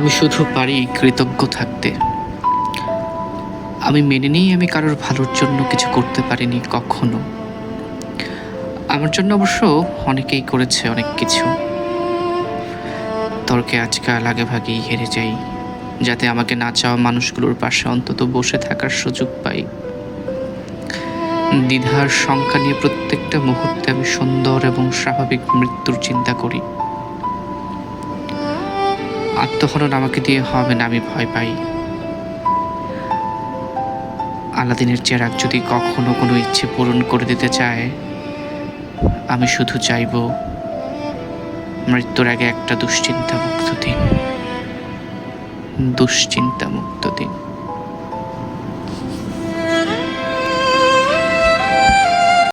আমি শুধু পারি কৃতজ্ঞ থাকতে। আমি মেনে নিই আমি কারোর ভালোর জন্য কিছু করতে পারিনি কখনো। আমার জন্য অবশ্য অনেকেই করেছে অনেক কিছু। তর্কে আজকাল আগেভাগেই হেরে যাই, যাতে আমাকে না চাওয়া মানুষগুলোর পাশে অন্তত বসে থাকার সুযোগ পাই। দ্বিধার শঙ্কা নিয়ে প্রত্যেকটা মুহূর্তে আমি সুন্দর এবং স্বাভাবিক মৃত্যুর চিন্তা করি। আত্মহনন আমাকে দিয়ে হবে না, আমি ভয় পাই। আলাদিনের চেরাগ যদি কখনো কোনো ইচ্ছে পূরণ করে দিতে চায়, আমি শুধু চাইব মৃত্যুর আগে একটা দুশ্চিন্তামুক্ত দিন।